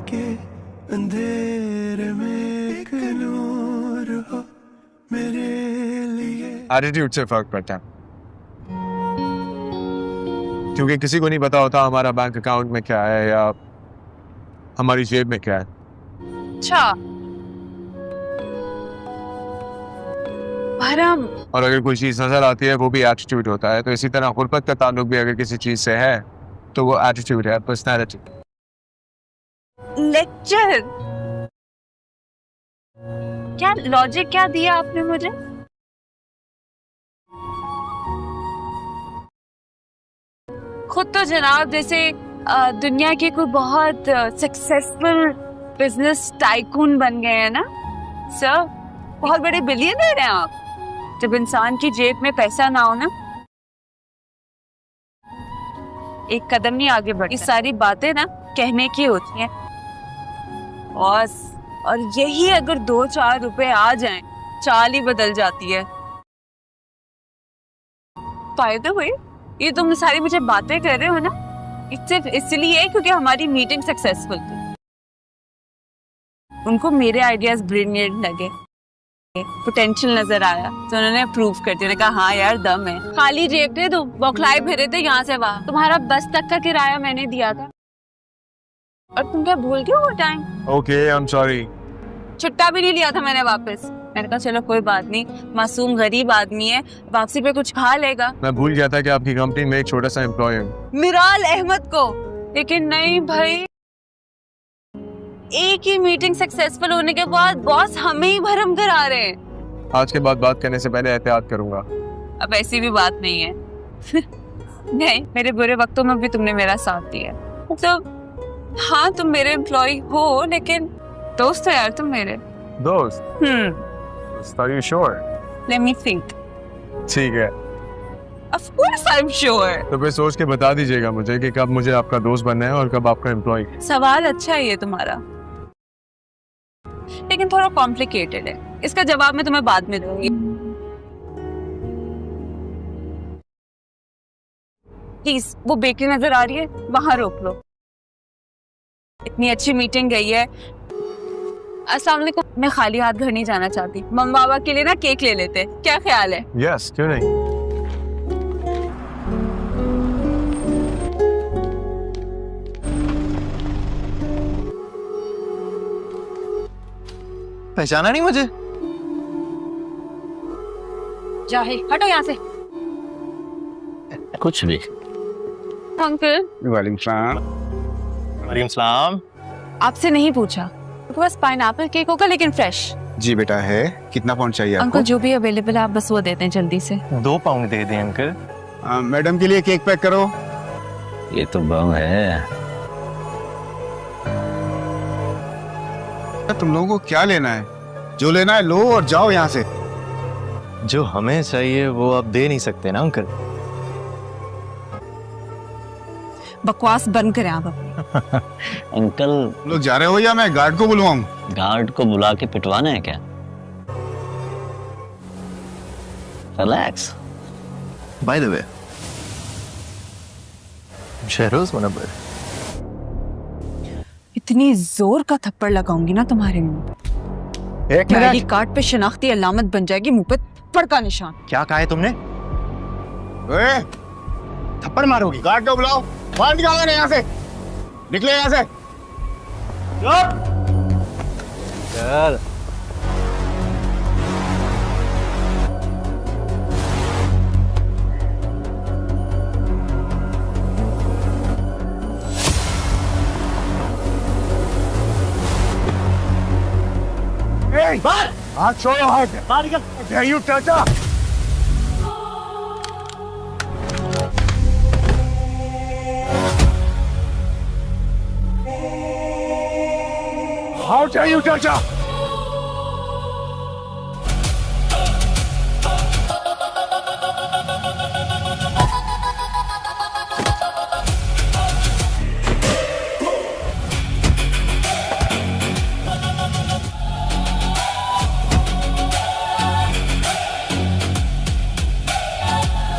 के अंधेरे में एक नूर हो मेरे लिए। एटीट्यूड से फर्क पड़ता है, क्योंकि किसी को नहीं पता होता हमारा बैंक अकाउंट में क्या है या हमारी जेब में क्या है। अच्छा भरम, और अगर कोई चीज नजर आती है वो भी एटीट्यूड होता है। तो इसी तरह गुर्बत का ताल्लुक भी अगर किसी चीज से है तो वो एटीट्यूड है, पर्सनैलिटी। लेक्चर क्या लॉजिक क्या दिया आपने मुझे? खुद तो जनाब जैसे दुनिया के कोई बहुत सक्सेसफुल बिजनेस टाइकून बन गए हैं ना सर, बहुत बड़े बिलियनर हैं आप। जब इंसान की जेब में पैसा ना हो ना, एक कदम नहीं आगे बढ़। ये सारी बातें ना कहने की होती हैं और यही अगर 2-4 रुपए आ जाएं, चाल ही बदल जाती है। फायदा हुए ये तुम सारी मुझे बातें कर रहे हो ना, सिर्फ इसलिए क्योंकि हमारी मीटिंग सक्सेसफुल थी। उनको मेरे आइडियाज ब्रिलियंट लगे, पोटेंशियल नजर आया तो उन्होंने अप्रूव कर दिया। कहा हाँ यार दम है। खाली जेब थे तो बौखलाए फिरे थे यहाँ से वहाँ। तुम्हारा बस तक का किराया मैंने दिया था और तुम क्या भूल गए वो time? Okay, I am sorry. छुट्टा भी नहीं लिया था मैंने वापस। मैंने कहा चलो कोई बात नहीं, मासूम गरीब आदमी है, वापसी पे कुछ खा लेगा। मैं भूल गया था कि आपकी कंपनी में एक छोटा सा एम्प्लॉय हूँ, मिराल अहमद को। लेकिन नहीं भाई, एक ही मीटिंग सक्सेसफुल होने के बाद बॉस हमें ही भरम करा रहे हैं। आज के बाद बात करने से पहले एहतियात करूंगा। अब ऐसी भी बात नहीं है नहीं, मेरे बुरे वक्तों में भी तुमने मेरा साथ दिया। मतलब हाँ तुम मेरे एम्प्लॉय हो, लेकिन दोस्त हो यार तुम मेरे। दोस्त? Are you sure? Let me think. ठीक है। Of course I'm sure. तो फिर सोच के बता दीजिएगा मुझे कि कब मुझे आपका दोस्त बनना है और कब आपका एम्प्लॉय। सवाल अच्छा है ये तुम्हारा, लेकिन थोड़ा कॉम्प्लिकेटेड है। इसका जवाब मैं तुम्हें बाद में दूंगी। प्लीज वो बेकरी नजर आ रही है, वहां रोक लो। इतनी अच्छी मीटिंग गई है। अस्सलाम वालेकुम, मैं खाली हाथ घर नहीं जाना चाहती। मम्मा बाबा के लिए ना केक ले लेते, क्या ख्याल है? यस, क्यों नहीं। पहचाना नहीं मुझे? जाहिर हटो यहाँ से। कुछ भी। अंकल। वालेकुम सलाम। वालेकुम सलाम। आपसे नहीं पूछा, आपके पास पाइनएप्पल केक होगा लेकिन फ्रेश? जी बेटा है। कितना पाउंड चाहिए आपको? अंकल जो भी अवेलेबल है आप बस वो देते हैं जल्दी से। 2 पाउंड दे दें अंकल। मैडम के लिए केक पैक करो। ये तो बम है। तुम लोगों को क्या लेना है? जो लेना है लो और जाओ यहाँ से। जो हमें चाहिए वो आप दे नहीं सकते ना अंकल। बकवास बंद करें आप। अंकल तुम लोग जा रहे हो या मैं गार्ड को बुलवाऊं? गार्ड को बुला के पिटवाना है क्या? Relax. By the way, Shahroz Munawwar, इतनी जोर का थप्पड़ लगाऊंगी ना तुम्हारे मुंह। एक आईडी कार्ड पे शनाख्ती अलामत बन जाएगी, मुंह पे थप्पड़ का निशान। क्या कहा है तुमने? थप्पड़ मारोगी? गार्ड को बुलाओ, बाहर निकालो ना यहाँ से। निकले यहाँ से। चल। हाथ छोड़ो, हाथ। यू चाचा। How dare you, Chacha?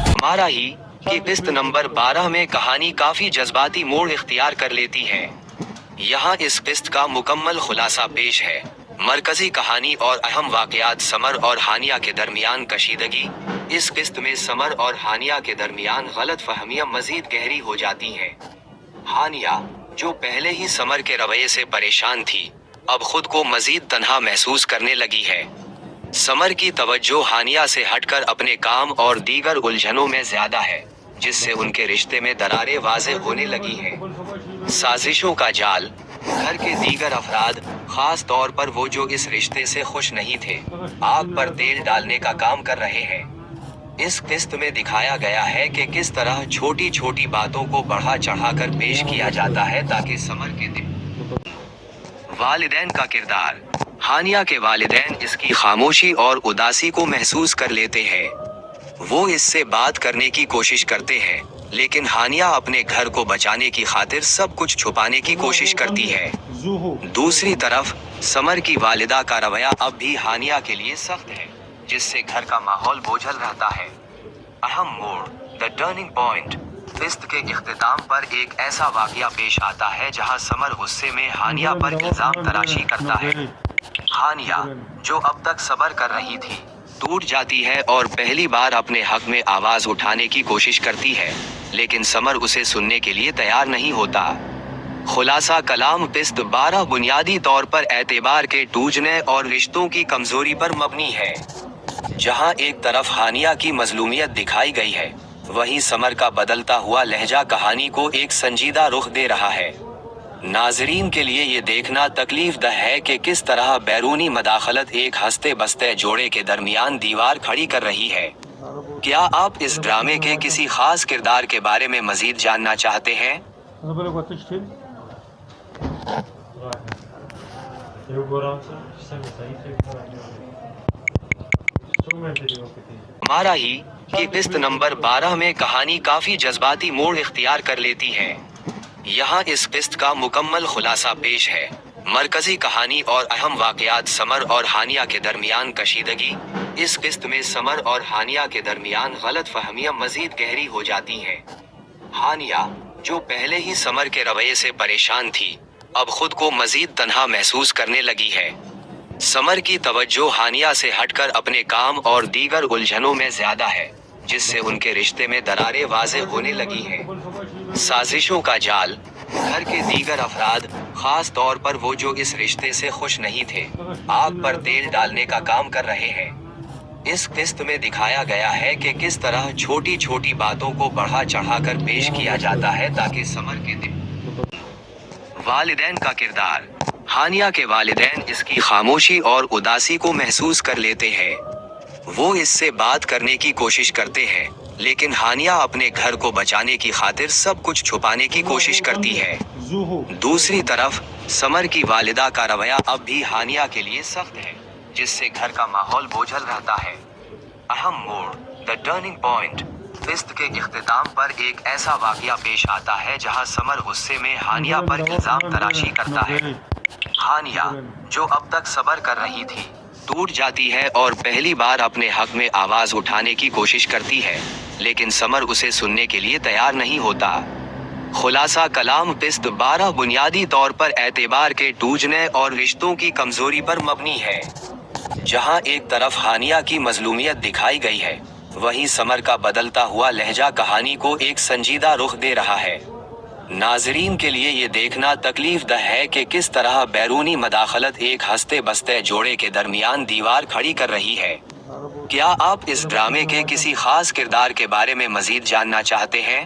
हमारा ही कि किस्त नंबर 12 में कहानी काफी जज्बाती मोड़ इख्तियार कर लेती है। यहाँ इस किस्त का मुकम्मल खुलासा पेश है। मरकजी कहानी और अहम वाक़यात समर और हानिया के दरमियान कशीदगी। इस किस्त में समर और हानिया के दरमियान गलत फहमियां मजीद गहरी हो जाती हैं। हानिया, जो पहले ही समर के रवैये से परेशान थी, अब खुद को मजीद तन्हा महसूस करने लगी है। समर की तवज्जो हानिया से हटकर अपने काम और दीगर उलझनों में ज्यादा है, जिससे उनके रिश्ते में दरारें वाज़ेह होने लगी हैं। साजिशों का जाल। घर के दीगर अफराद, खास तौर पर वो जो इस रिश्ते से खुश नहीं थे, आग पर तेल डालने का काम कर रहे हैं। इस किस्त में दिखाया गया है कि किस तरह छोटी छोटी बातों को बढ़ा चढ़ाकर पेश किया जाता है ताकि समर के दिन। वालिदैन का किरदार। हानिया के वालिदैन इसकी खामोशी और उदासी को महसूस कर लेते हैं। वो इससे बात करने की कोशिश करते हैं, लेकिन हानिया अपने घर को बचाने की खातिर सब कुछ छुपाने की कोशिश करती है। दूसरी तरफ समर की वालिदा का रवैया अब भी हानिया के लिए सख्त है, जिससे घर का माहौल बोझल रहता है। अहम मोड़, द टर्निंग पॉइंट। किस्त के इख्तिताम पर एक ऐसा वाकया पेश आता है जहां समर गुस्से में हानिया पर इल्जाम तराशी करता है। हानिया, जो अब तक सब्र कर रही थी, टूट जाती है और पहली बार अपने हक में आवाज उठाने की कोशिश करती है, लेकिन समर उसे सुनने के लिए तैयार नहीं होता। खुलासा कलाम। किस्त 12 बुनियादी तौर पर एतबार के टूटने और रिश्तों की कमजोरी पर मबनी है। जहां एक तरफ हानिया की मजलूमियत दिखाई गई है, वहीं समर का बदलता हुआ लहजा कहानी को एक संजीदा रुख दे रहा है। नाजरीन के लिए ये देखना तकलीफ दह है कि किस तरह बैरूनी मदाखलत एक हंसते बसते जोड़े के दरमियान दीवार खड़ी कर रही है। क्या आप इस ड्रामे के किसी खास किरदार के बारे में मजीद जानना चाहते हैं? हमारा ही कि किस्त नंबर 12 में कहानी काफी जज्बाती मोड़ इख्तियार कर लेती है। यहाँ इस किस्त का मुकम्मल खुलासा पेश है। मरकजी कहानी और अहम वाक़यात समर और हानिया के दरमियान कशीदगी। इस किस्त में समर और हानिया के दरमियान गलत फहमियां मजीद गहरी हो जाती हैं। हानिया, जो पहले ही समर के रवैये से परेशान थी, अब खुद को मजीद तन्हा महसूस करने लगी है। समर की तवज्जो हानिया से हटकर अपने काम और दीगर उलझनों में ज्यादा है, जिससे उनके रिश्ते में दरारें वाज़ेह होने लगी हैं। साजिशों का जाल। घर के दीगर अफराद, खास तौर पर वो जो इस रिश्ते से खुश नहीं थे, आग पर तेल डालने का काम कर रहे हैं। इस किस्त में दिखाया गया है कि किस तरह छोटी छोटी बातों को बढ़ा चढ़ाकर पेश किया जाता है ताकि समर के दिन। वालिदैन का किरदार। हानिया के वालिदैन इसकी खामोशी और उदासी को महसूस कर लेते हैं। वो इससे बात करने की कोशिश करते हैं, लेकिन हानिया अपने घर को बचाने की खातिर सब कुछ छुपाने की कोशिश करती है। दूसरी तरफ समर की वालिदा का रवैया अब भी हानिया के लिए सख्त है, जिससे घर का माहौल बोझल रहता है। अहम मोड़, द टर्निंग पॉइंट। किस्त के इख्तिताम पर एक ऐसा वाकया पेश आता है जहां समर गुस्से में हानिया पर इल्जाम तराशी करता है। हानिया, जो अब तक सब्र कर रही थी, टूट जाती है और पहली बार अपने हक में आवाज उठाने की कोशिश करती है, लेकिन समर उसे सुनने के लिए तैयार नहीं होता। खुलासा कलाम। किस्त 12 बुनियादी तौर पर एतबार के टूटने और रिश्तों की कमजोरी पर मबनी है। जहां एक तरफ हानिया की मजलूमियत दिखाई गई है, वहीं समर का बदलता हुआ लहजा कहानी को एक संजीदा रुख दे रहा है। नाजरीन के लिए ये देखना तकलीफ दह है कि किस तरह बैरूनी मदाखलत एक हंसते बसते जोड़े के दरमियान दीवार खड़ी कर रही है। क्या आप इस ड्रामे के किसी खास किरदार के बारे में मजीद जानना चाहते हैं?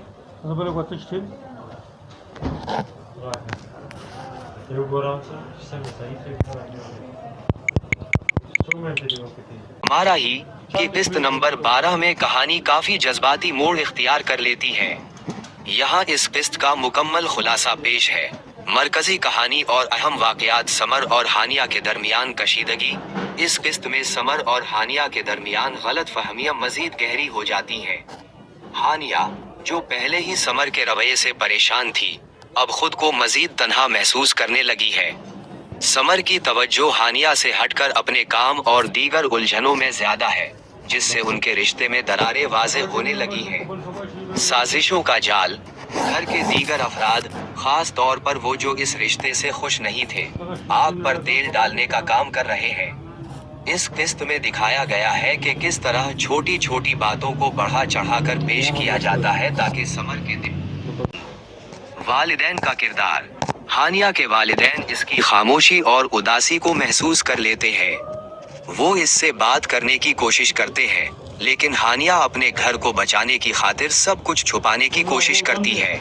हमारा ही कि किस्त नंबर 12 में कहानी काफी जज्बाती मोड़ इख्तियार कर लेती है। यहाँ इस किस्त का मुकम्मल खुलासा पेश है। मरकजी कहानी और अहम वाक़यात समर और हानिया के दरमियान कशीदगी। इस किस्त में समर और हानिया के दरमियान गलत फहमियां मजीद गहरी हो जाती हैं। हानिया, जो पहले ही समर के रवैये से परेशान थी, अब खुद को मजीद तन्हा महसूस करने लगी है। समर की तवज्जो हानिया से हटकर अपने काम और दीगर उलझनों में ज्यादा है, जिससे उनके रिश्ते में दरारें वाज़ेह होने लगी हैं। साजिशों का जाल। घर के दीगर अफराद, खास तौर पर वो जो इस रिश्ते से खुश नहीं थे, आग पर तेल डालने का काम कर रहे हैं। इस किस्त में दिखाया गया है कि किस तरह छोटी छोटी बातों को बढ़ा चढ़ाकर पेश किया जाता है ताकि समर के दिन। वालिदैन का किरदार। हानिया के वालिदैन इसकी खामोशी और उदासी को महसूस कर लेते हैं। वो इससे बात करने की कोशिश करते हैं, लेकिन हानिया अपने घर को बचाने की खातिर सब कुछ छुपाने की कोशिश करती है।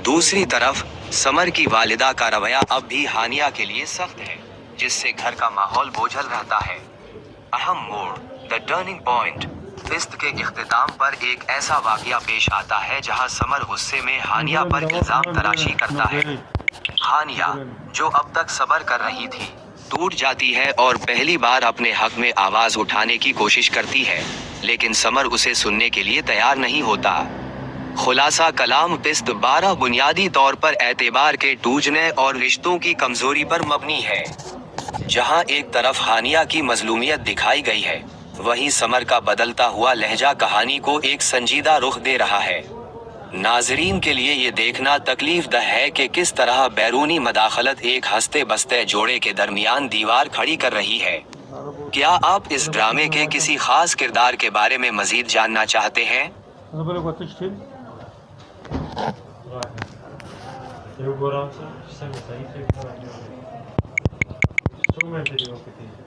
दूसरी तरफ समर की वालिदा का रवैया अब भी हानिया के लिए सख्त है, जिससे घर का माहौल बोझल रहता है। अहम मोड़, द टर्निंग पॉइंट। किस्त के इख्तिताम पर एक ऐसा वाकया पेश आता है जहां समर गुस्से में हानिया पर इल्जाम तराशी करता है। हानिया, जो अब तक सब्र कर रही थी, टूट जाती है और पहली बार अपने हक में आवाज उठाने की कोशिश करती है, लेकिन समर उसे सुनने के लिए तैयार नहीं होता। खुलासा कलाम। किस्त 12 बुनियादी तौर पर एतबार के टूटने और रिश्तों की कमजोरी पर मबनी है। जहां एक तरफ हानिया की मजलूमियत दिखाई गई है, वहीं समर का बदलता हुआ लहजा कहानी को एक संजीदा रुख दे रहा है। नाजरीन के लिए ये देखना तकलीफ दह है कि किस तरह बैरूनी मदाखलत एक हंसते बसते जोड़े के दरमियान दीवार खड़ी कर रही है। क्या आप इस ड्रामे के किसी खास किरदार के बारे में मजीद जानना चाहते हैं?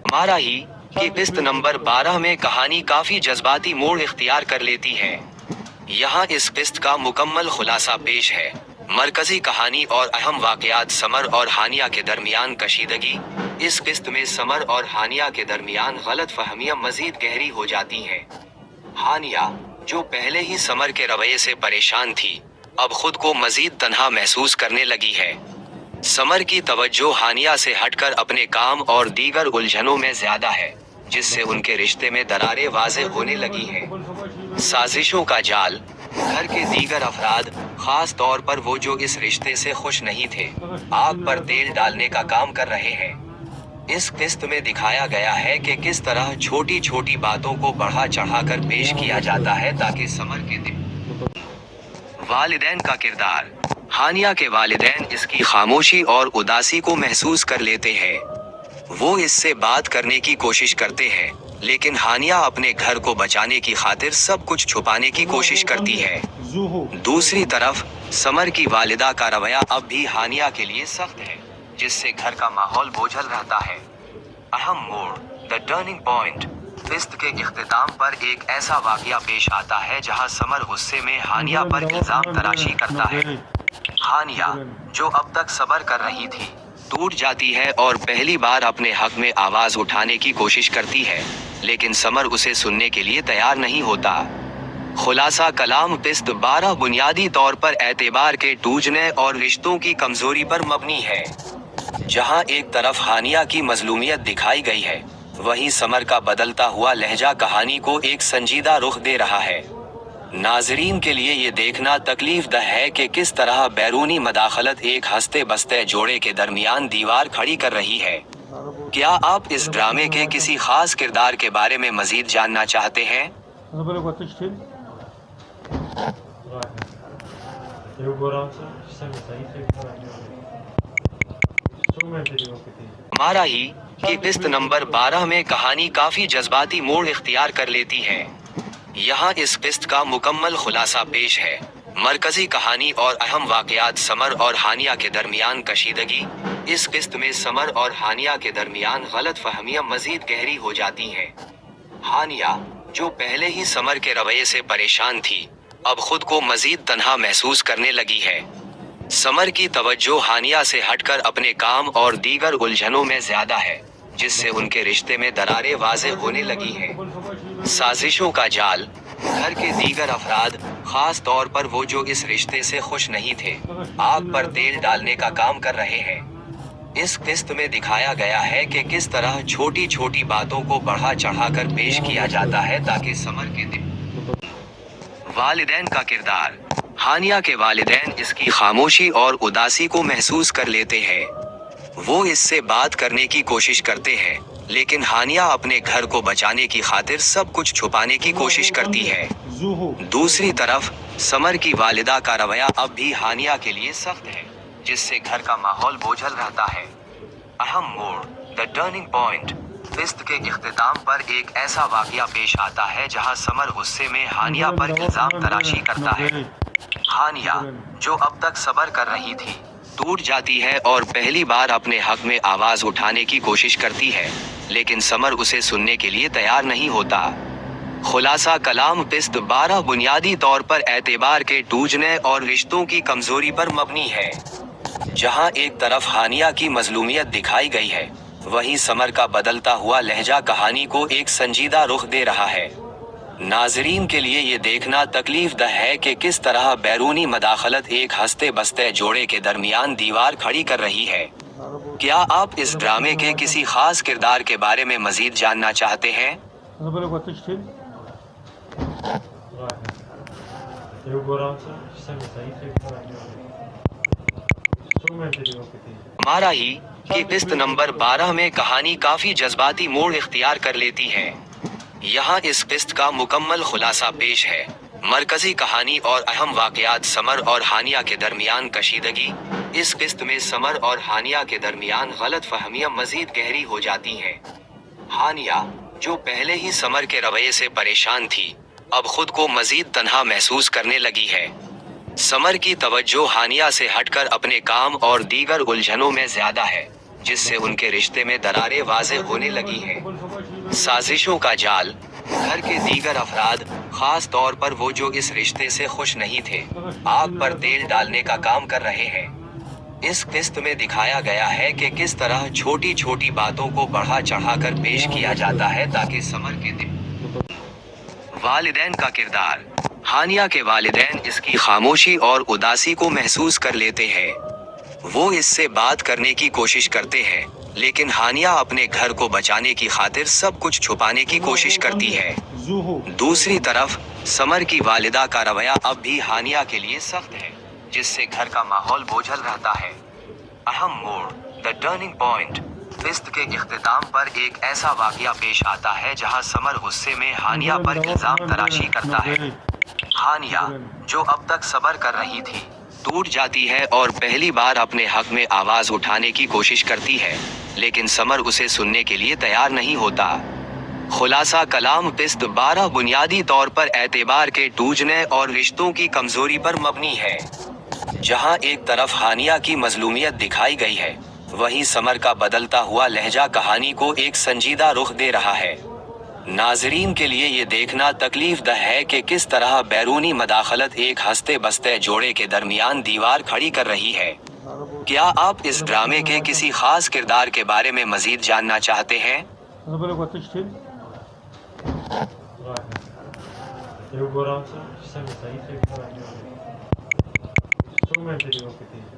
हमारा ही कि किस्त नंबर 12 में कहानी काफी जज्बाती मोड़ इख्तियार कर लेती है। यहाँ इस किस्त का मुकम्मल खुलासा पेश है। मरकजी कहानी और अहम वाकयात। समर और हानिया के दरमियान कशीदगी। इस किस्त में समर और हानिया के दरमियान गलत फहमियां मजीद गहरी हो जाती हैं। हानिया, जो पहले ही समर के रवैये से परेशान थी, अब खुद को मजीद तन्हा महसूस करने लगी है। समर की तवज्जो हानिया से हटकर अपने काम और दीगर उलझनों में ज्यादा है, जिससे उनके रिश्ते में दरारें वाज़ेह होने लगी हैं। साजिशों का जाल। घर के दीगर अफराद, खास तौर पर वो जो इस रिश्ते से खुश नहीं थे, आग पर तेल डालने का काम कर रहे हैं। इस किस्त में दिखाया गया है कि किस तरह छोटी छोटी बातों को बढ़ा चढ़ाकर पेश किया जाता है ताकि समर के दिन। वालिदैन का किरदार। हानिया के वालिदैन इसकी खामोशी और उदासी को महसूस कर लेते हैं। वो इससे बात करने की कोशिश करते हैं, लेकिन हानिया अपने घर को बचाने की खातिर सब कुछ छुपाने की कोशिश करती है। दूसरी तरफ समर की वालिदा का रवैया अब भी हानिया के लिए सख्त है, जिससे घर का माहौल बोझल रहता है। अहम मोड़, द टर्निंग पॉइंट। किस्त के इख्तिताम पर एक ऐसा वाकया पेश आता है जहां समर गुस्से में हानिया पर इल्जाम तराशी करता है। हानिया, जो अब तक सब्र कर रही थी, टूट जाती है और पहली बार अपने हक में आवाज उठाने की कोशिश करती है, लेकिन समर उसे सुनने के लिए तैयार नहीं होता। खुलासा कलाम। किस्त 12 बुनियादी तौर पर एतबार के टूटने और रिश्तों की कमजोरी पर मबनी है। जहां एक तरफ हानिया की मजलूमियत दिखाई गई है, वहीं समर का बदलता हुआ लहजा कहानी को एक संजीदा रुख दे रहा है। नाजरीन के लिए ये देखना तकलीफ दह है कि किस तरह बैरूनी मदाखलत एक हंसते बसते जोड़े के दरमियान दीवार खड़ी कर रही है। क्या आप इस ड्रामे के किसी खास किरदार के बारे में मजीद जानना चाहते हैं? हमारा ही कि किस्त नंबर 12 में कहानी काफी जज्बाती मोड़ इख्तियार कर लेती है। यहाँ इस किस्त का मुकम्मल खुलासा पेश है। मरकजी कहानी और अहम वाकयात। समर और हानिया के दरमियान कशीदगी। इस किस्त में समर और हानिया के दरमियान गलत फहमियां मजीद गहरी हो जाती हैं। हानिया, जो पहले ही समर के रवैये से परेशान थी, अब खुद को मजीद तन्हा महसूस करने लगी है। समर की तवज्जो हानिया से हटकर अपने काम और दीगर उलझनों में ज्यादा है, जिससे उनके रिश्ते में दरारें वाज़ेह होने लगी हैं। साजिशों का जाल। घर के दीगर अफराद, खास तौर पर वो जो इस रिश्ते से खुश नहीं थे, आग पर तेल डालने का काम कर रहे हैं। इस किस्त में दिखाया गया है कि किस तरह छोटी छोटी बातों को बढ़ा चढ़ाकर पेश किया जाता है ताकि समर के दिन। वालिदैन का किरदार। हानिया के वालिदैन इसकी खामोशी और उदासी को महसूस कर लेते हैं। वो इससे बात करने की कोशिश करते हैं, लेकिन हानिया अपने घर को बचाने की खातिर सब कुछ छुपाने की कोशिश करती है। दूसरी तरफ समर की वालिदा का रवैया अब भी हानिया के लिए सख्त है, जिससे घर का माहौल बोझल रहता है। अहम मोड़, द टर्निंग पॉइंट। किस्त के इख्तिताम पर एक ऐसा वाकया पेश आता है जहां समर गुस्से में हानिया पर इल्जाम तराशी करता है। हानिया, जो अब तक सब्र कर रही थी, टूट जाती है और पहली बार अपने हक में आवाज उठाने की कोशिश करती है, लेकिन समर उसे सुनने के लिए तैयार नहीं होता। खुलासा कलाम किस्त 12 बुनियादी तौर पर एतबार के टूटने और रिश्तों की कमजोरी पर मबनी है। जहां एक तरफ हानिया की मजलूमियत दिखाई गई है, वहीं समर का बदलता हुआ लहजा कहानी को एक संजीदा रुख दे रहा है। नाजरीन के लिए ये देखना तकलीफ दह है कि किस तरह बैरूनी मदाखलत एक हंसते बसते जोड़े के दरमियान दीवार खड़ी कर रही है। क्या आप इस ड्रामे के किसी खास किरदार के बारे में मजीद जानना चाहते हैं? हमारा ही कि किस्त नंबर 12 में कहानी काफी जज्बाती मोड़ इख्तियार कर लेती है। यहाँ इस किस्त का मुकम्मल खुलासा पेश है। मरकजी कहानी और अहम वाकयात समर और हानिया के दरमियान कशीदगी। इस किस्त में समर और हानिया के दरमियान गलत फहमियां मजीद गहरी हो जाती हैं। हानिया, जो पहले ही समर के रवैये से परेशान थी, अब खुद को मजीद तन्हा महसूस करने लगी है। समर की तवज्जो हानिया से हटकर अपने काम और दीगर उलझनों में ज्यादा है, जिससे उनके रिश्ते में दरारें वाज़े होने लगी हैं। साजिशों का जाल, घर के दीगर अफराद, खास तौर पर वो जो इस रिश्ते से खुश नहीं थे, आग पर तेल डालने का काम कर रहे हैं। इस किस्त में दिखाया गया है कि किस तरह छोटी छोटी बातों को बढ़ा चढ़ाकर पेश किया जाता है ताकि समर के दिन। वालिदैन का किरदार। हानिया के वालिदैन इसकी खामोशी और उदासी को महसूस कर लेते हैं। वो इससे बात करने की कोशिश करते हैं, लेकिन हानिया अपने घर को बचाने की खातिर सब कुछ छुपाने की कोशिश करती है। दूसरी तरफ समर की वालिदा का रवैया अब भी हानिया के लिए सख्त है, जिससे घर का माहौल बोझल रहता है। अहम मोड़, द टर्निंग पॉइंट। किस्त के इख्तिताम पर एक ऐसा वाकया पेश आता है जहां समर गुस्से में हानिया पर इल्जाम तराशी करता है। हानिया, जो अब तक सब्र कर रही थी, टूट जाती है और पहली बार अपने हक में आवाज उठाने की कोशिश करती है, लेकिन समर उसे सुनने के लिए तैयार नहीं होता। खुलासा कलाम किस्त 12 बुनियादी तौर पर एतबार के टूटने और रिश्तों की कमजोरी पर मबनी है। जहां एक तरफ हानिया की मजलूमियत दिखाई गई है, वहीं समर का बदलता हुआ लहजा कहानी को एक संजीदा रुख दे रहा है। नाजरीन के लिए ये देखना तकलीफ दह है कि किस तरह बैरूनी मदाखलत एक हंसते बसते जोड़े के दरमियान दीवार खड़ी कर रही है। क्या आप इस ड्रामे के किसी खास किरदार के बारे में मजीद जानना चाहते हैं?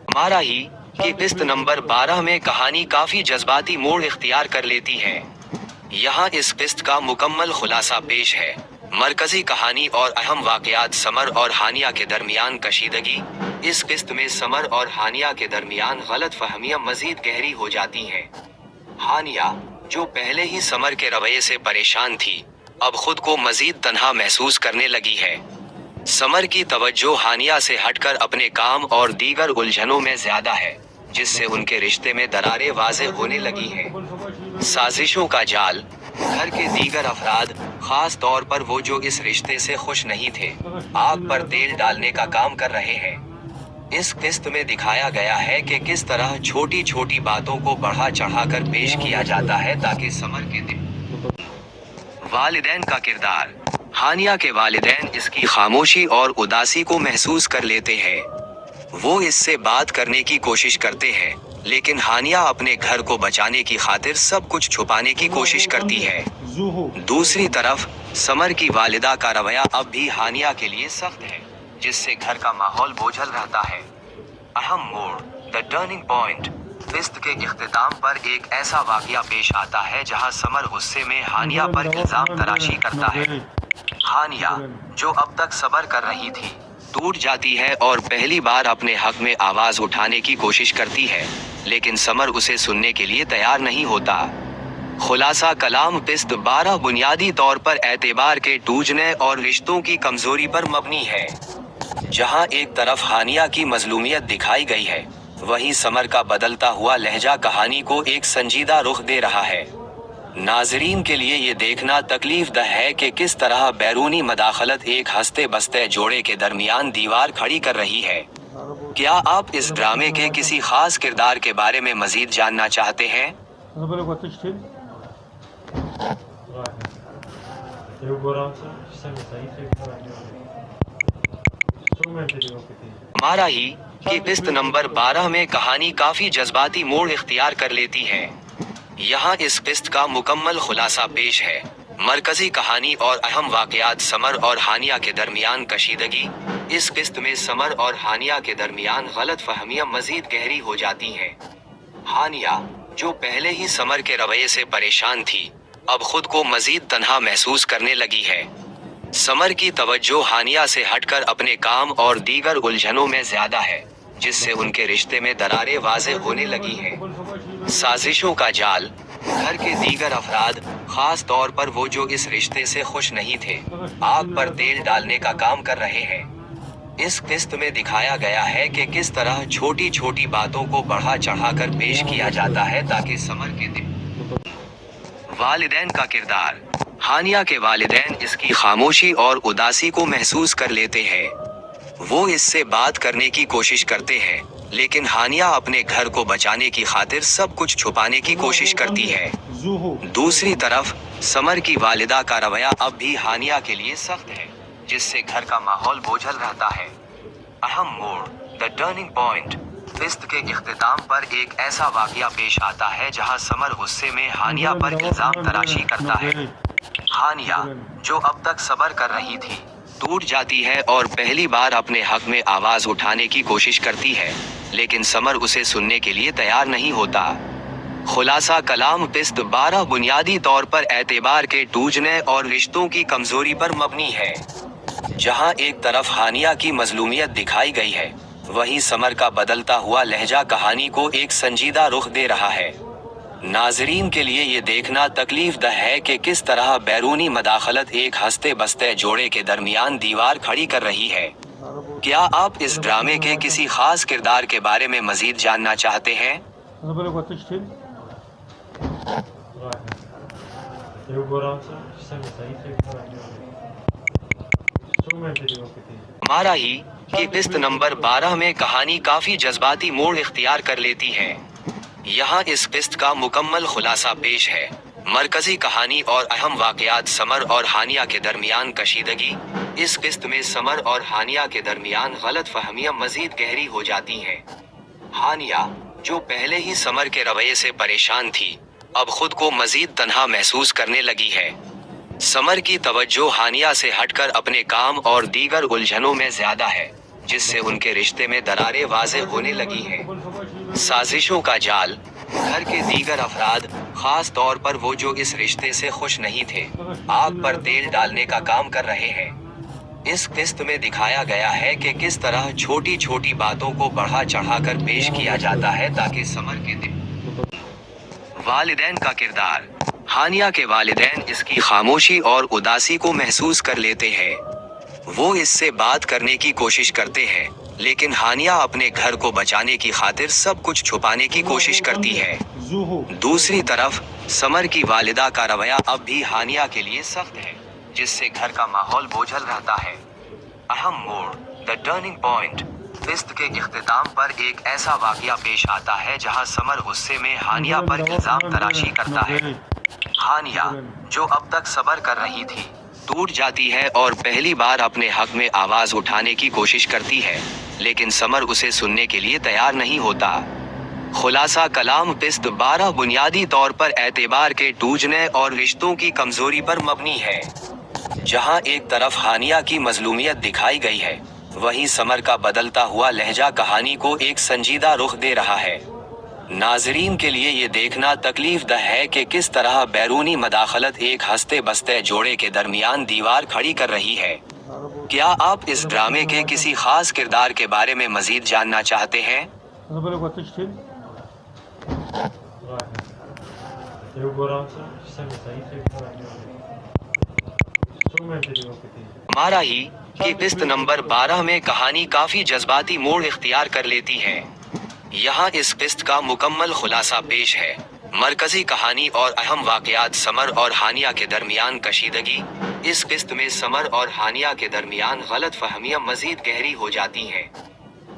हमारा ही कि किस्त नंबर 12 में कहानी काफी जज्बाती मोड़ इख्तियार कर लेती है। यहाँ इस किस्त का मुकम्मल खुलासा पेश है। मरकजी कहानी और अहम वाकयात समर और हानिया के दरमियान कशीदगी। इस किस्त में समर और हानिया के दरमियान गलत फहमियां मजीद गहरी हो जाती हैं। हानिया, जो पहले ही समर के रवैये से परेशान थी, अब खुद को मजीद तन्हा महसूस करने लगी है। समर की तवज्जो हानिया से हटकर अपने काम और दीगर उलझनों में ज्यादा है, जिससे उनके रिश्ते में दरारें वाज़े होने लगी हैं। साजिशों का जाल, घर के दीगर अफराद, खास तौर पर वो जो इस रिश्ते से खुश नहीं थे, आग पर तेल डालने का काम कर रहे हैं। इस किस्त में दिखाया गया है कि किस तरह छोटी छोटी बातों को बढ़ा चढ़ाकर पेश किया जाता है ताकि समर के दिन। वालिदैन का किरदार। हानिया के वालिदैन इसकी खामोशी और उदासी को महसूस कर लेते हैं। वो इससे बात करने की कोशिश करते हैं, लेकिन हानिया अपने घर को बचाने की खातिर सब कुछ छुपाने की कोशिश करती है। दूसरी तरफ समर की वालिदा का रवैया अब भी हानिया के लिए सख्त है, जिससे घर का माहौल बोझल रहता है। अहम मोड़, द टर्निंग पॉइंट। किस्त के इख्तिताम पर एक ऐसा वाकया पेश आता है जहां समर गुस्से में हानिया पर इल्जाम तराशी करता है। हानिया, जो अब तक सब्र कर रही थी, टूट जाती है और पहली बार अपने हक में आवाज उठाने की कोशिश करती है, लेकिन समर उसे सुनने के लिए तैयार नहीं होता। खुलासा कलाम किस्त 12 बुनियादी तौर पर एतबार के टूटने और रिश्तों की कमजोरी पर मबनी है। जहां एक तरफ हानिया की मजलूमियत दिखाई गई है, वहीं समर का बदलता हुआ लहजा कहानी को एक संजीदा रुख दे रहा है। नाजरीन के लिए ये देखना तकलीफ दह है कि किस तरह बैरूनी मदाखलत एक हंसते बसते जोड़े के दरमियान दीवार खड़ी कर रही है। क्या आप इस ड्रामे के किसी खास किरदार के बारे में मजीद जानना चाहते हैं? हमारा ही कि किस्त नंबर 12 में कहानी काफी जज्बाती मोड़ इख्तियार कर लेती है। यहाँ इस किस्त का मुकम्मल खुलासा पेश है। मरकजी कहानी और अहम वाकयात समर और हानिया के दरमियान कशीदगी। इस किस्त में समर और हानिया के दरमियान गलत फहमियां मजीद गहरी हो जाती हैं। हानिया, जो पहले ही समर के रवैये से परेशान थी, अब खुद को मजीद तन्हा महसूस करने लगी है। समर की तवज्जो हानिया से हटकर अपने काम और दीगर उलझनों में ज्यादा है, जिससे उनके रिश्ते में दरारें वाज़ेह होने लगी हैं। साजिशों का जाल, घर के दीगर अफराद, खास तौर पर वो जो इस रिश्ते से खुश नहीं थे, आग पर तेल डालने का काम कर रहे हैं। इस किस्त में दिखाया गया है कि किस तरह छोटी छोटी बातों को बढ़ा चढ़ाकर पेश किया जाता है ताकि समर के दिन। वालिदैन का किरदार। हानिया के वालिदैन इसकी खामोशी और उदासी को महसूस कर लेते हैं। वो इससे बात करने की कोशिश करते हैं, लेकिन हानिया अपने घर को बचाने की खातिर सब कुछ छुपाने की कोशिश करती है। दूसरी तरफ समर की वालिदा का रवैया अब भी हानिया के लिए सख्त है, जिससे घर का माहौल बोझल रहता है। अहम मोड़, द टर्निंग पॉइंट। किस्त के इख्तिताम पर एक ऐसा वाकया पेश आता है जहां समर गुस्से में हानिया पर इल्जाम तराशी करता है। हानिया, जो अब तक सब्र कर रही थी, टूट जाती है और पहली बार अपने हक में आवाज उठाने की कोशिश करती है, लेकिन समर उसे सुनने के लिए तैयार नहीं होता। खुलासा कलाम किस्त 12 बुनियादी तौर पर एतबार के टूटने और रिश्तों की कमजोरी पर मबनी है। जहां एक तरफ हानिया की मजलूमियत दिखाई गई है, वहीं समर का बदलता हुआ लहजा कहानी को एक संजीदा रुख दे रहा है। नाजरीन के लिए ये देखना तकलीफ दह है कि किस तरह बैरूनी मदाखलत एक हंसते बसते जोड़े के दरमियान दीवार खड़ी कर रही है। क्या आप इस ड्रामे के किसी खास किरदार के बारे में मजीद जानना चाहते हैं? हमारा ही कि किस्त नंबर 12 में कहानी काफी जज्बाती मोड़ इख्तियार कर लेती है। यहाँ इस किस्त का मुकम्मल खुलासा पेश है। मरकजी कहानी और अहम वाकयात समर और हानिया के दरमियान कशीदगी। इस किस्त में समर और हानिया के दरमियान गलत फहमियां मजीद गहरी हो जाती हैं। हानिया, जो पहले ही समर के रवैये से परेशान थी, अब खुद को मजीद तन्हा महसूस करने लगी है। समर की तवज्जो हानिया से हटकर अपने काम और दीगर उलझनों में ज्यादा है, जिससे उनके रिश्ते में दरारें वाज़ेह होने लगी हैं। साजिशों का जाल, घर के दीगर अफराद, खास तौर पर वो जो इस रिश्ते से खुश नहीं थे, आग पर तेल डालने का काम कर रहे हैं। इस किस्त में दिखाया गया है कि किस तरह छोटी छोटी बातों को बढ़ा चढ़ाकर पेश किया जाता है ताकि समर के दिन। वालिदैन का किरदार। हानिया के वालिदैन इसकी खामोशी और उदासी को महसूस कर लेते हैं। वो इससे बात करने की कोशिश करते हैं, लेकिन हानिया अपने घर को बचाने की खातिर सब कुछ छुपाने की कोशिश करती है। दूसरी तरफ समर की वालिदा का रवैया अब भी हानिया के लिए सख्त है, जिससे घर का माहौल बोझल रहता है। अहम मोड़, द टर्निंग पॉइंट। किस्त के इख्तिताम पर एक ऐसा वाकया पेश आता है जहां समर गुस्से में हानिया पर इल्जाम तराशी करता है। हानिया, जो अब तक सब्र कर रही थी, टूट जाती है और पहली बार अपने हक में आवाज उठाने की कोशिश करती है, लेकिन समर उसे सुनने के लिए तैयार नहीं होता। खुलासा कलाम किस्त 12 बुनियादी तौर पर एतबार के टूटने और रिश्तों की कमजोरी पर मबनी है। जहां एक तरफ हानिया की मजलूमियत दिखाई गई है, वहीं समर का बदलता हुआ लहजा कहानी को एक संजीदा रुख दे रहा है। नाजरीन के लिए ये देखना तकलीफ दह है कि किस तरह बैरूनी मदाखलत एक हंसते बसते जोड़े के दरमियान दीवार खड़ी कर रही है। क्या आप इस ड्रामे के किसी खास किरदार के बारे में मजीद जानना चाहते हैं? हमारा ही कि किस्त नंबर 12 में कहानी काफी जज्बाती मोड़ इख्तियार कर लेती है। यहाँ इस किस्त का मुकम्मल खुलासा पेश है। मरकजी कहानी और अहम वाकयात समर और हानिया के दरमियान कशीदगी। इस किस्त में समर और हानिया के दरमियान गलत फहमियां मजीद गहरी हो जाती हैं।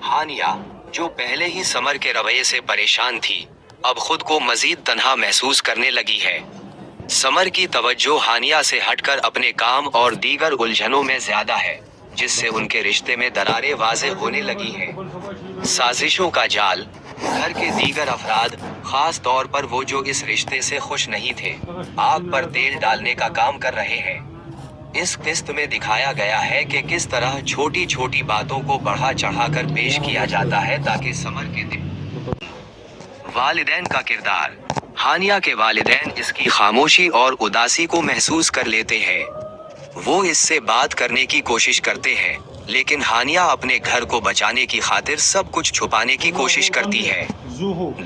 हानिया, जो पहले ही समर के रवैये से परेशान थी, अब खुद को मजीद तन्हा महसूस करने लगी है। समर की तवज्जो हानिया से हटकर अपने काम और दीगर उलझनों में ज्यादा है, जिससे उनके रिश्ते में दरारें वाज़ेह होने लगी हैं। साजिशों का जाल। घर के दीगर अफराद, खास तौर पर वो जो इस रिश्ते से खुश नहीं थे, आग पर तेल डालने का काम कर रहे हैं। इस किस्त में दिखाया गया है कि किस तरह छोटी छोटी बातों को बढ़ा चढ़ाकर पेश किया जाता है ताकि समर के दिन। वालिदैन का किरदार। हानिया के वालिदैन इसकी खामोशी और उदासी को महसूस कर लेते हैं। वो इससे बात करने की कोशिश करते हैं, लेकिन हानिया अपने घर को बचाने की खातिर सब कुछ छुपाने की कोशिश करती है।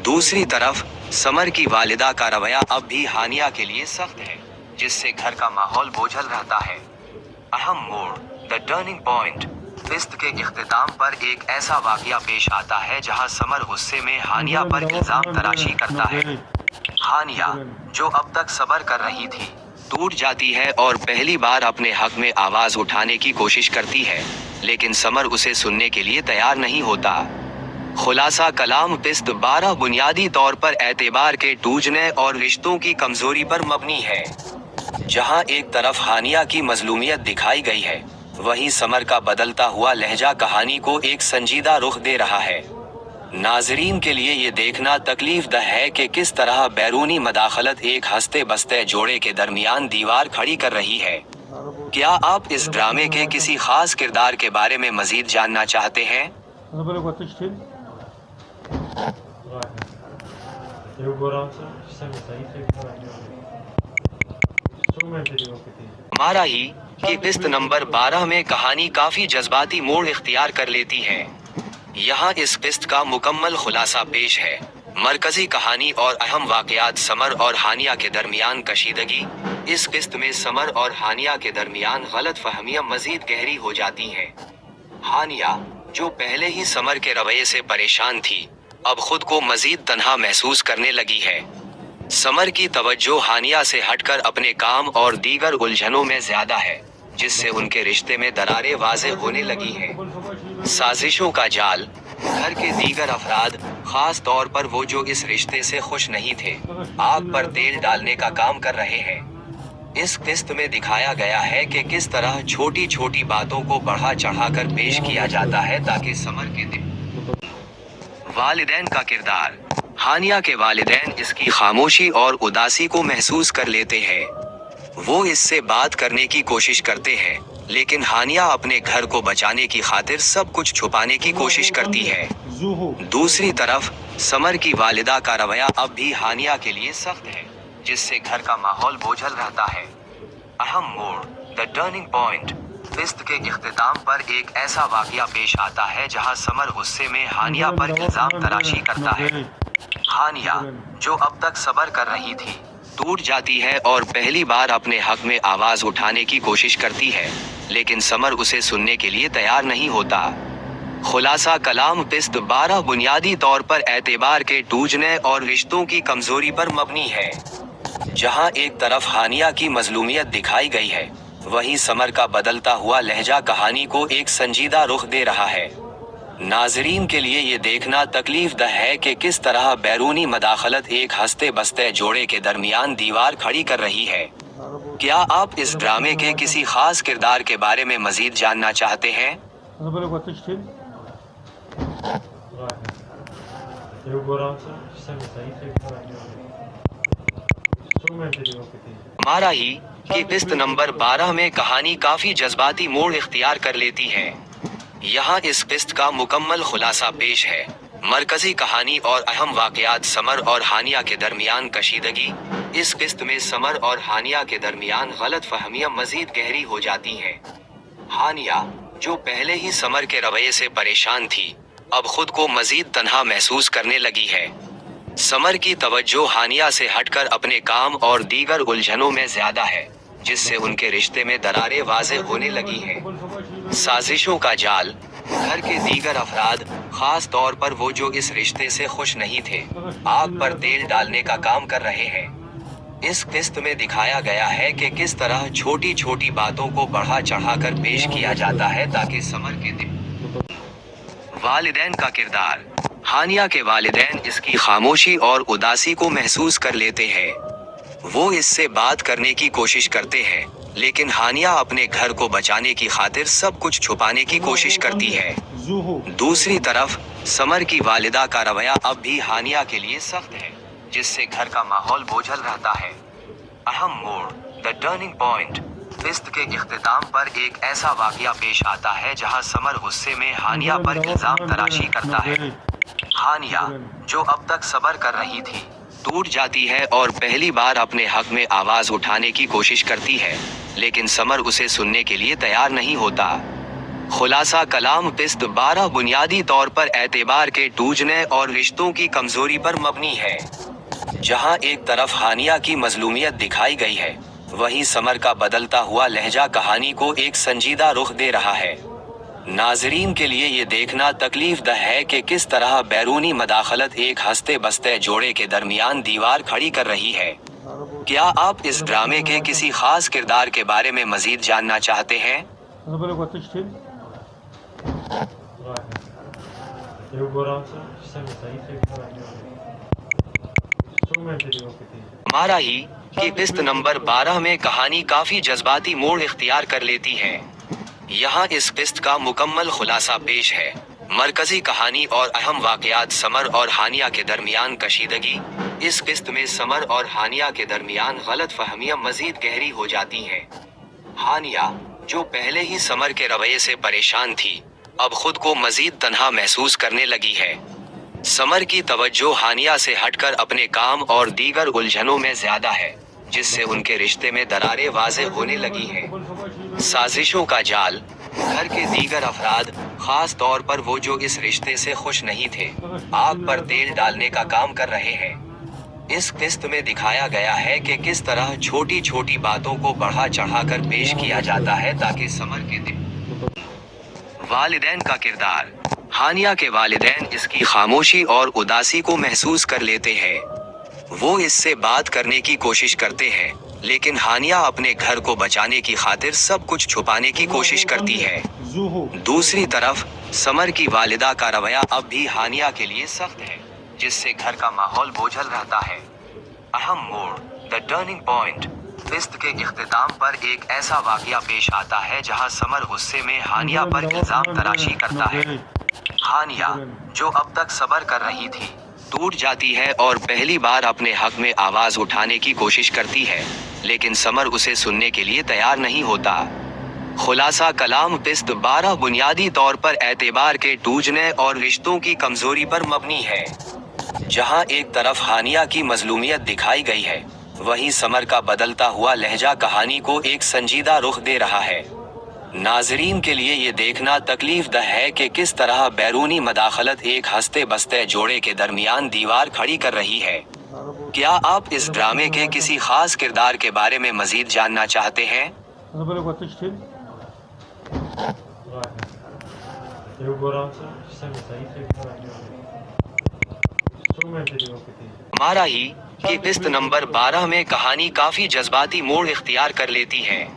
दूसरी तरफ समर की वालिदा का रवैया अब भी हानिया के लिए सख्त है, जिससे घर का माहौल बोझल रहता है। अहम मोड़, द टर्निंग पॉइंट। किस्त के इख्तिताम पर एक ऐसा वाकया पेश आता है जहां समर गुस्से में हानिया पर इल्जाम तराशी करता है। हानिया, जो अब तक सब्र कर रही थी, टूट जाती है और पहली बार अपने हक में आवाज उठाने की कोशिश करती है, लेकिन समर उसे सुनने के लिए तैयार नहीं होता। खुलासा कलाम। किस्त 12 बुनियादी तौर पर एतबार के टूटने और रिश्तों की कमजोरी पर मबनी है। जहां एक तरफ हानिया की मजलूमियत दिखाई गई है, वहीं समर का बदलता हुआ लहजा कहानी को एक संजीदा रुख दे रहा है। नाजरीन के लिए ये देखना तकलीफ दह है कि किस तरह बैरूनी मदाखलत एक हंसते बसते जोड़े के दरमियान दीवार खड़ी कर रही है। क्या आप इस ड्रामे के किसी खास किरदार के बारे में मजीद जानना चाहते हैं? हमारा ही कि किस्त नंबर 12 में कहानी काफी जज्बाती मोड़ इख्तियार कर लेती है। यहाँ इस किस्त का मुकम्मल खुलासा पेश है। मरकजी कहानी और अहम वाकयात समर और हानिया के दरमियान कशीदगी। इस किस्त में समर और हानिया के दरमियान गलत फहमियां मजीद गहरी हो जाती हैं। हानिया, जो पहले ही समर के रवैये से परेशान थी, अब खुद को मजीद तन्हा महसूस करने लगी है। समर की तवज्जो हानिया से हटकर अपने काम और दीगर उलझनों में ज्यादा है, जिससे उनके रिश्ते में दरारें वाज़ेह होने लगी हैं। साजिशों का जाल। घर के दीगर अफराद, खास तौर पर वो जो इस रिश्ते से खुश नहीं थे, आग पर तेल डालने का काम कर रहे हैं। इस किस्त में दिखाया गया है कि किस तरह छोटी छोटी बातों को बढ़ा चढ़ाकर पेश किया जाता है ताकि समर के दिन। वालिदैन का किरदार। हानिया के वालिदैन इसकी खामोशी और उदासी को महसूस कर लेते हैं। वो इससे बात करने की कोशिश करते हैं, लेकिन हानिया अपने घर को बचाने की खातिर सब कुछ छुपाने की कोशिश करती है। दूसरी तरफ समर की वालिदा का रवैया अब भी हानिया के लिए सख्त है, जिससे घर का माहौल बोझल रहता है। अहम मोड़, द टर्निंग पॉइंट। किस्त के इख्तिताम पर एक ऐसा वाकया पेश आता है जहां समर गुस्से में हानिया पर इल्जाम तराशी करता है। हानिया, जो अब तक सब्र कर रही थी, टूट जाती है और पहली बार अपने हक में आवाज उठाने की कोशिश करती है, लेकिन समर उसे सुनने के लिए तैयार नहीं होता। खुलासा कलाम। किस्त 12 बुनियादी तौर पर एतबार के टूटने और रिश्तों की कमजोरी पर मबनी है। जहां एक तरफ हानिया की मजलूमियत दिखाई गई है, वहीं समर का बदलता हुआ लहजा कहानी को एक संजीदा रुख दे रहा है। नाजरीन के लिए ये देखना तकलीफ दह है कि किस तरह बैरूनी मदाखलत एक हंसते बसते जोड़े के दरमियान दीवार खड़ी कर रही है। क्या आप इस ड्रामे के किसी खास किरदार के बारे में मजीद जानना चाहते हैं? हमारा ही कि किस्त नंबर 12 में कहानी काफी जज्बाती मोड़ इख्तियार कर लेती है। यहाँ इस किस्त का मुकम्मल खुलासा पेश है। मरकजी कहानी और अहम वाकयात समर और हानिया के दरमियान कशीदगी। इस किस्त में समर और हानिया के दरमियान गलत फहमियां मजीद गहरी हो जाती हैं। हानिया, जो पहले ही समर के रवैये से परेशान थी, अब खुद को मजीद तन्हा महसूस करने लगी है। समर की तवज्जो हानिया से हटकर अपने काम और दीगर उलझनों में ज्यादा है, जिससे उनके रिश्ते में दरारें वाज़ेह होने लगी हैं। साजिशों का जाल। घर के दीगर अफराद, खास तौर पर वो जो इस रिश्ते से खुश नहीं थे, आग पर तेल डालने का काम कर रहे हैं। इस किस्त में दिखाया गया है कि किस तरह छोटी छोटी बातों को बढ़ा चढ़ाकर पेश किया जाता है ताकि समर के दिन। वालिदैन का किरदार। हानिया के वालिदैन इसकी खामोशी और उदासी को महसूस कर लेते हैं। वो इससे बात करने की कोशिश करते हैं, लेकिन हानिया अपने घर को बचाने की खातिर सब कुछ छुपाने की कोशिश करती है। दूसरी तरफ समर की वालिदा का रवैया अब भी हानिया के लिए सख्त है, जिससे घर का माहौल बोझल रहता है। अहम मोड़, द टर्निंग पॉइंट। किस्त के इख्तिताम पर एक ऐसा वाकया पेश आता है जहां समर गुस्से में हानिया पर इल्जाम तराशी करता है। हानिया, जो अब तक सब्र कर रही थी, टूट जाती है और पहली बार अपने हक में आवाज उठाने की कोशिश करती है, लेकिन समर उसे सुनने के लिए तैयार नहीं होता। खुलासा कलाम किस्त 12 बुनियादी तौर पर एतबार के टूटने और रिश्तों की कमजोरी पर मबनी है। जहां एक तरफ हानिया की मजलूमियत दिखाई गई है, वहीं समर का बदलता हुआ लहजा कहानी को एक संजीदा रुख दे रहा है। नाजरीन के लिए ये देखना तकलीफ दह है कि किस तरह बैरूनी मदाखलत एक हंसते बसते जोड़े के दरमियान दीवार खड़ी कर रही है। क्या आप इस ड्रामे के किसी खास किरदार के बारे में मजीद जानना चाहते हैं? हमारा ही कि किस्त नंबर 12 में कहानी काफी जज्बाती मोड़ इख्तियार कर लेती है। यहाँ इस किस्त का मुकम्मल खुलासा पेश है। मरकजी कहानी और अहम वाकयात समर और हानिया के दरमियान कशीदगी। इस किस्त में समर और हानिया के दरमियान गलत फहमियां मजीद गहरी हो जाती हैं। हानिया, जो पहले ही समर के रवैये से परेशान थी, अब खुद को मजीद तन्हा महसूस करने लगी है। समर की तवज्जो हानिया से हटकर अपने काम और दीगर उलझनों में ज्यादा है, जिससे उनके रिश्ते में दरारें वाज़ेह होने लगी हैं। साजिशों का जाल। घर के दीगर अफराद, खास तौर पर वो जो इस रिश्ते से खुश नहीं थे, आग पर तेल डालने का काम कर रहे हैं। इस किस्त में दिखाया गया है कि किस तरह छोटी छोटी बातों को बढ़ा चढ़ाकर पेश किया जाता है ताकि समर के दिन। वालिदैन का किरदार। हानिया के वालिदैन इसकी खामोशी और उदासी को महसूस कर लेते हैं। वो इससे बात करने की कोशिश करते हैं, लेकिन हानिया अपने घर को बचाने की खातिर सब कुछ छुपाने की कोशिश करती है। दूसरी तरफ समर की वालिदा का रवैया अब भी हानिया के लिए सख्त है, जिससे घर का माहौल बोझल रहता है। अहम मोड़, द टर्निंग पॉइंट। किस्त के इख्तिताम पर एक ऐसा वाकया पेश आता है जहां समर गुस्से में हानिया पर इल्जाम तराशी करता है। हानिया, जो अब तक सब्र कर रही थी, टूट जाती है और पहली बार अपने हक में आवाज उठाने की कोशिश करती है, लेकिन समर उसे सुनने के लिए तैयार नहीं होता। खुलासा कलाम किस्त 12 बुनियादी तौर पर एतबार के टूटने और रिश्तों की कमजोरी पर मबनी है। जहां एक तरफ हानिया की मजलूमियत दिखाई गई है, वहीं समर का बदलता हुआ लहजा कहानी को एक संजीदा रुख दे रहा है। नाजरीन के लिए ये देखना तकलीफ दह है कि किस तरह बैरूनी मदाखलत एक हंसते बसते जोड़े के दरमियान दीवार खड़ी कर रही है। क्या आप इस ड्रामे के किसी खास किरदार के बारे में मजीद जानना चाहते हैं? हमारा ही कि किस्त नंबर 12 में कहानी काफी जज्बाती मोड़ इख्तियार कर लेती है।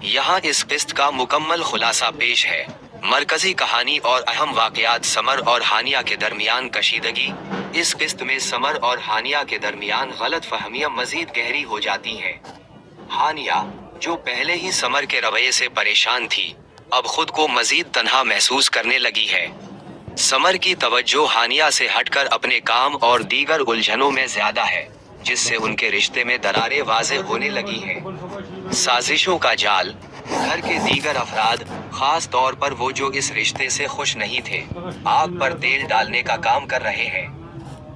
यहाँ इस किस्त का मुकम्मल खुलासा पेश है। मरकजी कहानी और अहम वाकयात समर और हानिया के दरमियान कशीदगी। इस किस्त में समर और हानिया के दरमियान गलत फहमियां मजीद गहरी हो जाती हैं। हानिया, जो पहले ही समर के रवैये से परेशान थी, अब खुद को मजीद तन्हा महसूस करने लगी है। समर की तवज्जो हानिया से हटकर अपने काम और दीगर उलझनों में ज्यादा है, जिससे उनके रिश्ते में दरारें वाज़ेह होने लगी हैं। साजिशों का जाल। घर के दीगर अफराद, खास तौर पर वो जो इस रिश्ते से खुश नहीं थे, आग पर तेल डालने का काम कर रहे हैं।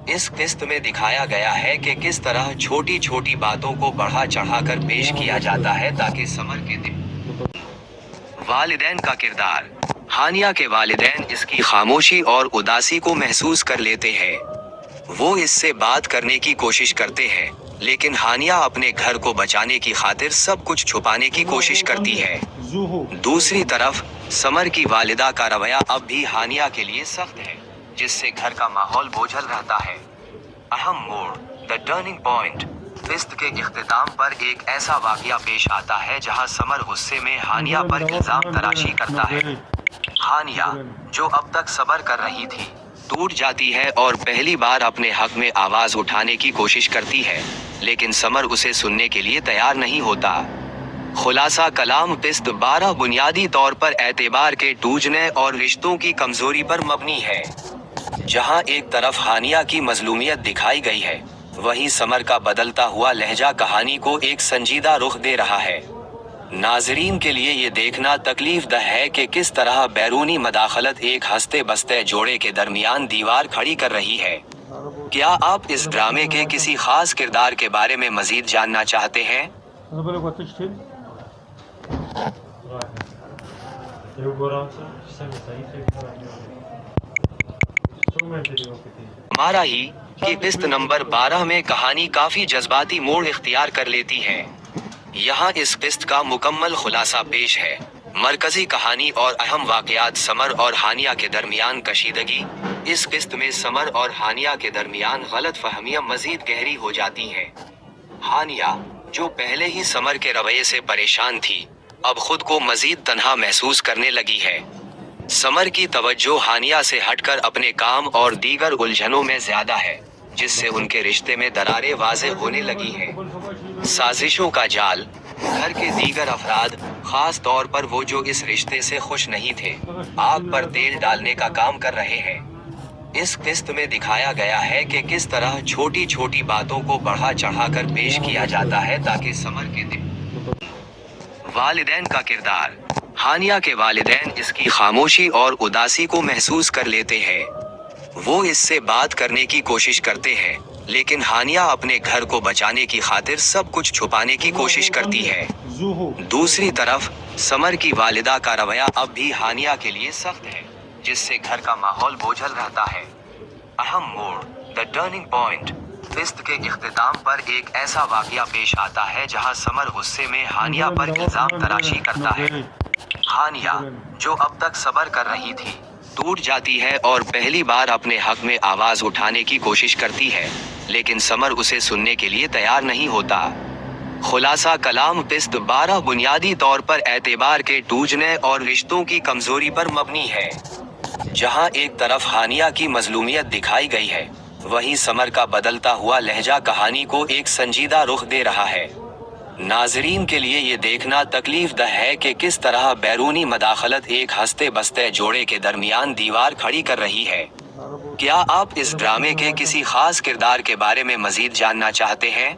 इस किस्त में दिखाया गया है कि किस तरह छोटी छोटी बातों को बढ़ा चढ़ाकर पेश किया जाता है ताकि समर के दिन। वालिदैन का किरदार। हानिया के वालिदैन इसकी खामोशी और उदासी को महसूस कर लेते हैं। वो इससे बात करने की कोशिश करते हैं, लेकिन हानिया अपने घर को बचाने की खातिर सब कुछ छुपाने की कोशिश करती है। दूसरी तरफ समर की वालिदा का रवैया अब भी हानिया के लिए सख्त है, जिससे घर का माहौल बोझल रहता है। अहम मोड़, द टर्निंग पॉइंट। किस्त के इख्तिताम पर एक ऐसा वाकया पेश आता है जहां समर गुस्से में हानिया पर इल्जाम तराशी करता है। हानिया, जो अब तक सब्र कर रही थी, टूट जाती है और पहली बार अपने हक में आवाज उठाने की कोशिश करती है, लेकिन समर उसे सुनने के लिए तैयार नहीं होता। खुलासा कलाम, किस्त 12 बुनियादी तौर पर एतबार के टूटने और रिश्तों की कमजोरी पर मबनी है। जहां एक तरफ हानिया की मजलूमियत दिखाई गई है, वहीं समर का बदलता हुआ लहजा कहानी को एक संजीदा रुख दे रहा है। नाजरीन के लिए ये देखना तकलीफ दह है कि किस तरह बैरूनी मदाखलत एक हंसते बसते जोड़े के दरमियान दीवार खड़ी कर रही है। क्या आप इस ड्रामे के किसी खास किरदार के बारे में मजीद जानना चाहते हैं? हमारा ही कि किस्त नंबर 12 में कहानी काफी जज्बाती मोड़ इख्तियार कर लेती है। यहाँ इस किस्त का मुकम्मल खुलासा पेश है। मरकजी कहानी और अहम वाकयात समर और हानिया के दरमियान कशीदगी। इस किस्त में समर और हानिया के दरमियान गलत फहमियां मजीद गहरी हो जाती हैं। हानिया, जो पहले ही समर के रवैये से परेशान थी, अब खुद को मजीद तन्हा महसूस करने लगी है। समर की तवज्जो हानिया से हटकर अपने काम और दीगर उलझनों में ज्यादा है, जिससे उनके रिश्ते में दरारें वाज़ेह होने लगी हैं। साजिशों का जाल, घर के दीगर अफराद, खास तौर पर वो जो इस रिश्ते से खुश नहीं थे, आग पर तेल डालने का काम कर रहे हैं। इस किस्त में दिखाया गया है कि किस तरह छोटी छोटी बातों को बढ़ा चढ़ाकर पेश किया जाता है ताकि समर के दिन। वालिदैन का किरदार, हानिया के वालिदैन इसकी खामोशी और उदासी को महसूस कर लेते हैं। वो इससे बात करने की कोशिश करते हैं, लेकिन हानिया अपने घर को बचाने की खातिर सब कुछ छुपाने की कोशिश करती है। दूसरी तरफ समर की वालिदा का रवैया अब भी हानिया के लिए सख्त है, जिससे घर का माहौल बोझल रहता है। अहम मोड़, द टर्निंग पॉइंट। किस्त के इख्तिताम पर एक ऐसा वाकया पेश आता है जहां समर गुस्से में हानिया पर इल्जाम तराशी करता है। हानिया, जो अब तक सब्र कर रही थी, टूट जाती है और पहली बार अपने हक में आवाज उठाने की कोशिश करती है, लेकिन समर उसे सुनने के लिए तैयार नहीं होता। खुलासा कलाम, किस्त 12 बुनियादी तौर पर एतबार के टूटने और रिश्तों की कमजोरी पर मबनी है। जहां एक तरफ हानिया की मजलूमियत दिखाई गई है, वहीं समर का बदलता हुआ लहजा कहानी को एक संजीदा रुख दे रहा है। नाजरीन के लिए ये देखना तकलीफ दह है कि किस तरह बैरूनी मदाखलत एक हंसते बसते जोड़े के दरमियान दीवार खड़ी कर रही है। क्या आप इस ड्रामे के किसी खास किरदार के बारे में मजीद जानना चाहते हैं?